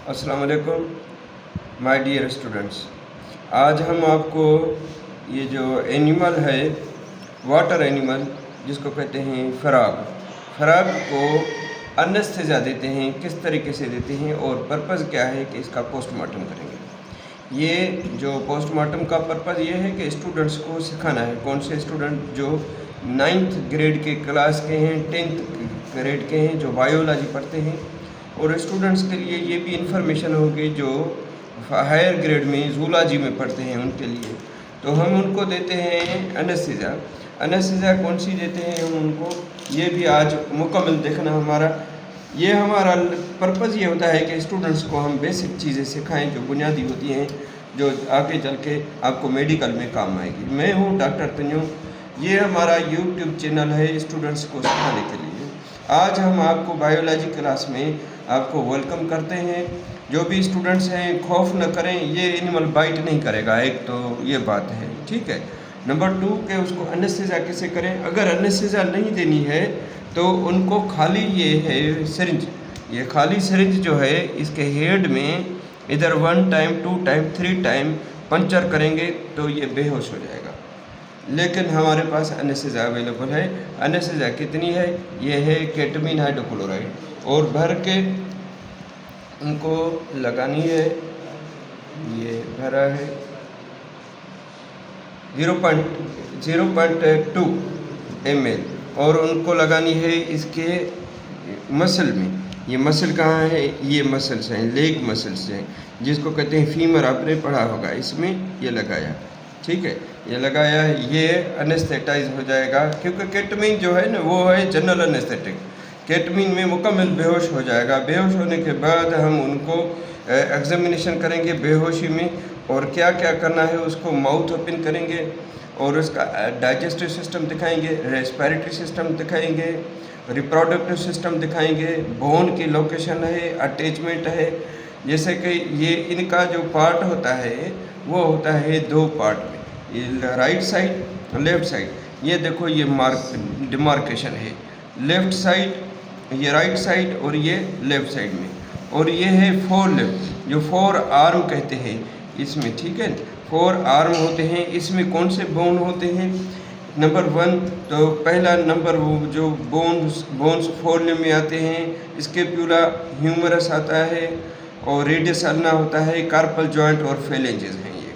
अस्सलाम वालेकुम my dear students. आज हम आपको ये जो एनिमल है, वाटर एनिमल जिसको कहते हैं फराग को एनेस्थीसिया देते हैं, किस तरीके से देते हैं और पर्पज़ क्या है कि इसका पोस्टमार्टम करेंगे। ये जो पोस्टमार्टम का पर्पज़ ये है कि स्टूडेंट्स को सिखाना है। कौन से स्टूडेंट जो 9th ग्रेड के क्लास के हैं, 10th ग्रेड के हैं, जो बायोलॉजी पढ़ते हैं, और स्टूडेंट्स के लिए ये भी इंफॉर्मेशन होगी जो हायर ग्रेड में जूलॉजी में पढ़ते हैं उनके लिए। तो हम उनको देते हैं एनेस्थीसिया कौन सी देते हैं हम उनको, ये भी आज मुकम्मल देखना। हमारा पर्पज़ ये होता है कि स्टूडेंट्स को हम बेसिक चीज़ें सिखाएं जो बुनियादी होती हैं, जो आगे चल के आपको मेडिकल में काम आएगी। मैं हूँ डॉक्टर तन्यू। ये हमारा यूट्यूब चैनल है स्टूडेंट्स को सिखाने के लिए। आज हम आपको बायोलॉजी क्लास में आपको वेलकम करते हैं। जो भी स्टूडेंट्स हैं खौफ न करें, ये एनिमल बाइट नहीं करेगा, एक तो ये बात है, ठीक है। नंबर 2 के उसको एनेस्थीसिया कैसे करें। अगर एनेस्थीसिया नहीं देनी है तो उनको खाली ये है सिरिंज, ये खाली सिरिंज जो है इसके हेड में इधर 1 टाइम 2 टाइम 3 टाइम पंचर करेंगे तो ये बेहोश हो जाएगा। लेकिन हमारे पास एनेस्थीसिया अवेलेबल है। एनेस्थीसिया कितनी है, ये है केटामीन हाइड्रोक्लोराइड, और भर के उनको लगानी है। ये भरा है 0.2 ml, और उनको लगानी है इसके मसल में। ये मसल कहाँ है, ये मसल्स हैं, लेग मसल्स हैं, जिसको कहते हैं फीमर। आपने पढ़ा होगा, इसमें ये लगाया, ठीक है। ये लगाया, ये एनेस्थेटाइज हो जाएगा, क्योंकि केटामीन जो है ना वो है जनरल एनेस्थेटिक। केटामीन में मुकम्मल बेहोश हो जाएगा। बेहोश होने के बाद हम उनको एग्जामिनेशन करेंगे बेहोशी में, और क्या क्या करना है उसको माउथ ओपन करेंगे, और उसका डाइजेस्टिव सिस्टम दिखाएंगे, रेस्पिरेटरी सिस्टम दिखाएंगे, रिप्रोडक्टिव सिस्टम दिखाएंगे, बोन की लोकेशन है, अटैचमेंट है। जैसे कि ये इनका जो पार्ट होता है वो होता है 2 पार्ट में, राइट साइड लेफ्ट साइड। ये देखो, ये डिमार्केशन है, लेफ्ट साइड ये राइट साइड और ये लेफ्ट साइड में। और ये है 4 लिम्ब, जो 4 आर्म कहते हैं इसमें, ठीक है। 4 आर्म होते हैं। इसमें कौन से बोन होते हैं। नंबर 1 तो पहला नंबर वो जो बोन्स 4 लिम्ब में आते हैं, स्कैपुला, ह्यूमरस आता है, और रेडियस अल्ना होता है, कार्पल जॉइंट और फेलेंजेस हैं ये,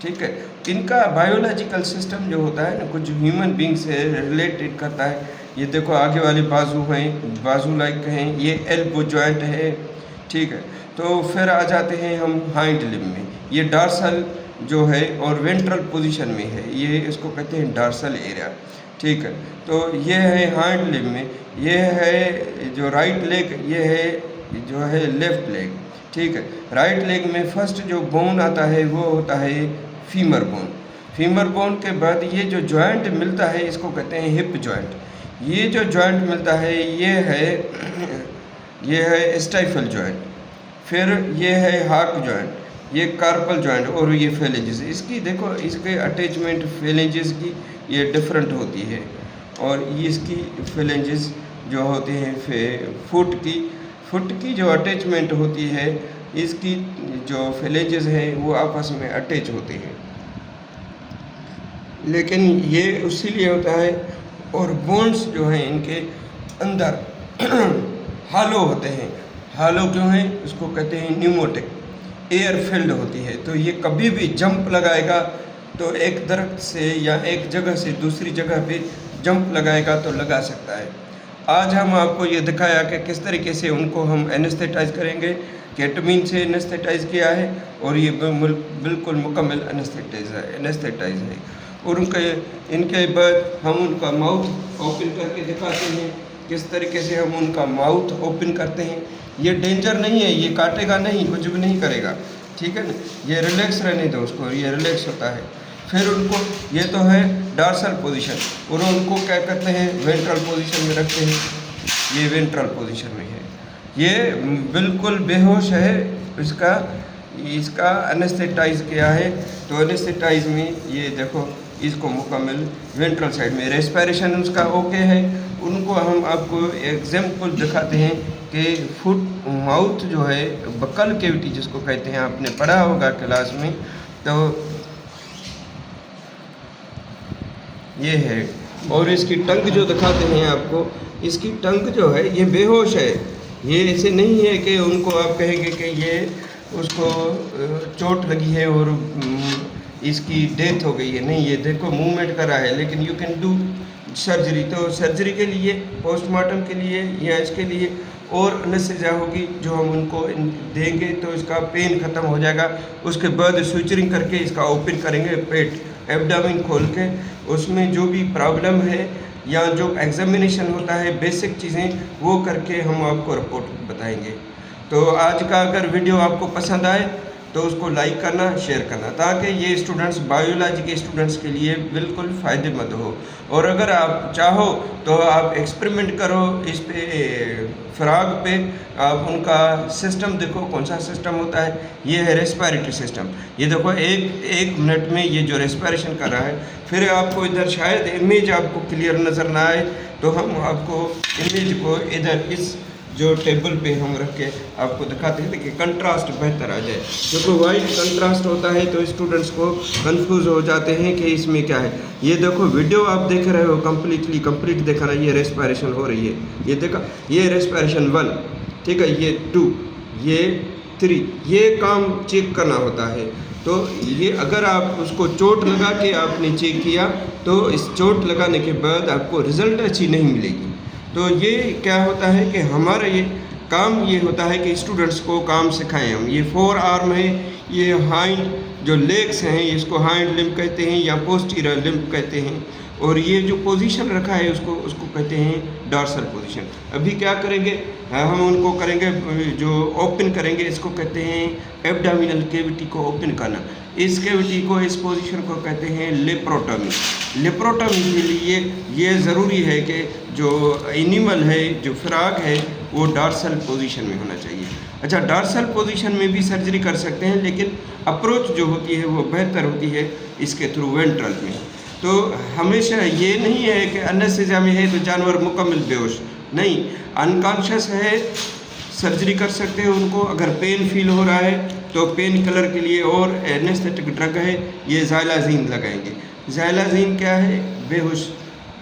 ठीक है। इनका बायोलॉजिकल सिस्टम जो होता है ना, कुछ ह्यूमन बींग से रिलेटेड करता है। ये देखो, आगे वाले बाजू हैं, बाजू लाइक हैं, ये एल्बो जॉइंट है, ठीक है। तो फिर आ जाते हैं हम हाइंड लिम्ब में। ये डार्सल जो है और वेंट्रल पोजीशन में है, ये इसको कहते हैं डार्सल एरिया, ठीक है। तो ये है हाइंड लिम्ब में। ये है जो राइट लेग, ये है जो है लेफ्ट लेग, ठीक है। राइट लेग में फर्स्ट जो बोन आता है वो होता है फीमर बोन। फीमर बोन के बाद ये जो जॉइंट मिलता है इसको कहते हैं हिप जॉइंट। ये जो जॉइंट मिलता है ये है स्टाइफल जॉइंट। फिर ये है हाक जॉइंट, ये कार्पल जॉइंट, और ये फेलेंजेस। इसकी देखो, इसके अटैचमेंट फेलेंजेस की ये डिफरेंट होती है, और इसकी फेलेंजेस जो होते हैं फुट की जो अटैचमेंट होती है, इसकी जो फेलेंजेस हैं वो आपस में अटैच होते हैं। लेकिन ये उसीलिए होता है, और बोन्स जो हैं इनके अंदर हालो होते हैं। हालो क्यों है, उसको कहते हैं न्यूमोटिक, एयर फिल्ड होती है। तो ये कभी भी जंप लगाएगा तो एक दरख्त से या एक जगह से दूसरी जगह पे जंप लगाएगा तो लगा सकता है। आज हम आपको ये दिखाया कि किस तरीके से उनको हम एनेस्थेटाइज करेंगे। केटामीन से एनेस्थेटाइज किया है, और ये बिल्कुल मुकम्मल एनेस्थेटाइज है। और इनके बाद हम उनका माउथ ओपन करके दिखाते हैं किस तरीके से हम उनका माउथ ओपन करते हैं। ये डेंजर नहीं है, ये काटेगा नहीं, कुछ भी नहीं करेगा, ठीक है ना। ये रिलैक्स रहने दो उसको, ये रिलैक्स होता है। फिर उनको, ये तो है डार्सल पोजीशन, और उनको क्या करते हैं वेंट्रल पोजीशन में रखते हैं। ये वेंट्रल पोजीशन में है, ये बिल्कुल बेहोश है। इसका एनेस्थेटाइज किया है। तो एनेस्थेटाइज में ये देखो, इसको मुकम्मल वेंट्रल साइड में रेस्पिरेशन उसका ओके है। उनको हम आपको एग्जाम्पल दिखाते हैं कि फुट माउथ जो है बकल कैविटी जिसको कहते हैं, आपने पढ़ा होगा क्लास में, तो ये है। और इसकी टंग जो दिखाते हैं आपको, इसकी टंग जो है ये बेहोश है। ये ऐसे नहीं है कि उनको आप कहेंगे कि ये उसको चोट लगी है और इसकी डेथ हो गई है, नहीं, ये देखो मूवमेंट कर रहा है, लेकिन यू कैन डू सर्जरी। तो सर्जरी के लिए, पोस्टमार्टम के लिए या इसके लिए और एनेस्थीसिया होगी जो हम उनको देंगे, तो इसका पेन ख़त्म हो जाएगा। उसके बाद स्विचरिंग करके इसका ओपन करेंगे, पेट एब्डामिन खोल के, उसमें जो भी प्रॉब्लम है या जो एग्जामिनेशन होता है, बेसिक चीज़ें वो करके हम आपको रिपोर्ट बताएंगे। तो आज का अगर वीडियो आपको पसंद आए तो उसको लाइक करना, शेयर करना, ताकि ये स्टूडेंट्स, बायोलॉजी के स्टूडेंट्स के लिए बिल्कुल फ़ायदेमंद हो। और अगर आप चाहो तो आप एक्सपेरिमेंट करो इस पे, फ्रॉग पे, आप उनका सिस्टम देखो कौन सा सिस्टम होता है। ये है रेस्पिरेटरी सिस्टम। ये देखो एक मिनट में ये जो रेस्पिरेशन कर रहा है। फिर आपको इधर शायद इमेज आपको क्लियर नज़र ना आए, तो हम आपको इमेज को इधर इस जो टेबल पे हम रख के आपको दिखाते हैं, देखिए कंट्रास्ट बेहतर आ जाए। क्योंकि वाइट कंट्रास्ट होता है तो स्टूडेंट्स को कंफ्यूज हो जाते हैं कि इसमें क्या है। ये देखो वीडियो आप देख रहे हो, कंप्लीट देखना, ये रेस्पिरेशन हो रही है, ये देखा, ये रेस्पिरेशन 1, ठीक है, ये 2, ये 3, ये काम चेक करना होता है। तो ये अगर आप उसको चोट लगा के आपने चेक किया, तो इस चोट लगाने के बाद आपको रिज़ल्ट अच्छी नहीं मिलेगी। तो ये क्या होता है कि हमारा ये काम ये होता है कि स्टूडेंट्स को काम सिखाएं हम। ये 4 आर्म है, ये हाइंड जो लेग्स हैं इसको हाइंड लिम्ब कहते हैं या पोस्टीरियर लिम्ब कहते हैं, और ये जो पोजीशन रखा है उसको कहते हैं डॉर्सल पोजीशन। अभी क्या करेंगे हम, उनको करेंगे जो ओपन करेंगे, इसको कहते हैं एब्डामिनल कैविटी को ओपन करना। इस कैविटी को, इस पोजीशन को कहते हैं लेप्रोटॉमी। लेप्रोटॉमी के लिए ये ज़रूरी है कि जो एनिमल है, जो फ्रॉग है, वो डॉर्सल पोजीशन में होना चाहिए। अच्छा, डॉर्सल पोजीशन में भी सर्जरी कर सकते हैं, लेकिन अप्रोच जो होती है वो बेहतर होती है इसके थ्रू वेंट्रल में। तो हमेशा ये नहीं है कि एनेस्थीसिया में है तो जानवर मुकम्मल बेहोश, नहीं, अनकॉन्शियस है, सर्जरी कर सकते हैं उनको। अगर पेन फील हो रहा है तो पेन किलर के लिए और एनेस्थेटिक ड्रग है, ये ज़ाइलाज़ीन लगाएंगे। ज़ाइलाज़ीन क्या है? बेहोश,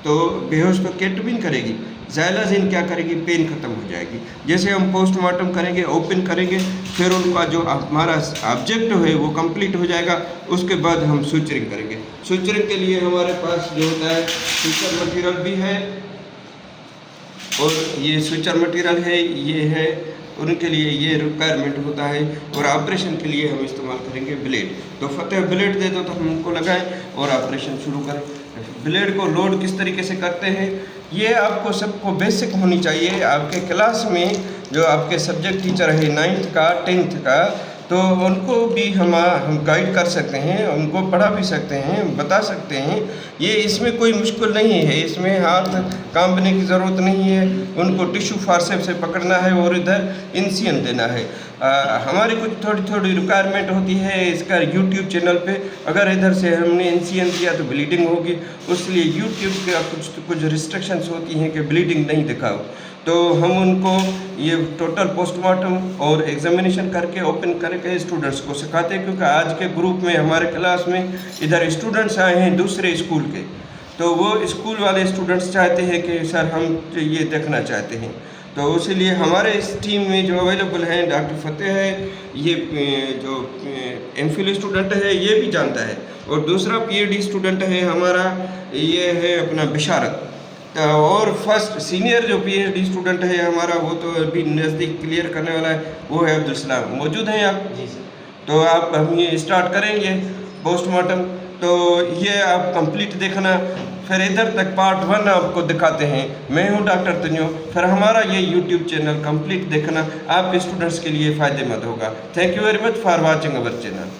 तो बेहोश तो केटमिन करेगी, ज़ाइलाज़ीन क्या करेगी? पेन ख़त्म हो जाएगी। जैसे हम पोस्टमार्टम करेंगे, ओपन करेंगे, फिर उनका जो हमारा ऑब्जेक्ट है वो कंप्लीट हो जाएगा, उसके बाद हम सुचरिंग करेंगे। सुचरिंग के लिए हमारे पास जो होता है सुचर मटीरियल भी है, और ये सुचर मटीरियल है, ये है उनके लिए ये रिक्वायरमेंट होता है। और ऑपरेशन के लिए हम इस्तेमाल करेंगे ब्लेड। तो फतेह ब्लेड दे दो तो हम उनको लगाएं और ऑपरेशन शुरू करें। ब्लेड को लोड किस तरीके से करते हैं ये आपको सबको बेसिक होनी चाहिए। आपके क्लास में जो आपके सब्जेक्ट टीचर है 9th का 10th का, तो उनको भी हम गाइड कर सकते हैं, उनको पढ़ा भी सकते हैं, बता सकते हैं। ये इसमें कोई मुश्किल नहीं है, इसमें हाथ कांपने की ज़रूरत नहीं है। उनको टिश्यू फॉर्सेप्स से पकड़ना है और इधर इंसियन देना है। हमारी कुछ थोड़ी रिक्वायरमेंट होती है इसका यूट्यूब चैनल पे। अगर इधर से हमने इंसियन दिया तो ब्लीडिंग होगी, उसलिए यूट्यूब का कुछ रिस्ट्रिक्शंस होती हैं कि ब्लीडिंग नहीं दिखाओ। तो हम उनको ये टोटल पोस्टमार्टम और एग्जामिनेशन करके ओपन करके स्टूडेंट्स को सिखाते हैं। क्योंकि आज के ग्रुप में हमारे क्लास में इधर स्टूडेंट्स आए हैं दूसरे स्कूल के, तो वो स्कूल वाले स्टूडेंट्स चाहते हैं कि सर हम ये देखना चाहते हैं। तो इसीलिए हमारे इस टीम में जो अवेलेबल हैं, डॉक्टर फतेह है, ये जो एमफिल स्टूडेंट है ये भी जानता है, और दूसरा PhD स्टूडेंट है हमारा, ये है अपना बिशारत। और फर्स्ट सीनियर जो PhD स्टूडेंट है हमारा, वो तो अभी नज़दीक क्लियर करने वाला है, वो है अब्दुल सलाम। मौजूद हैं आप? जी सर। तो आप हम ये स्टार्ट करेंगे पोस्टमार्टम, तो ये आप कंप्लीट देखना, फिर इधर तक पार्ट 1 आपको दिखाते हैं। मैं हूँ डॉक्टर तन्यो। फिर हमारा ये यूट्यूब चैनल कंप्लीट देखना, आपके स्टूडेंट्स के लिए फ़ायदेमंद होगा। Thank you very much for watching our channel.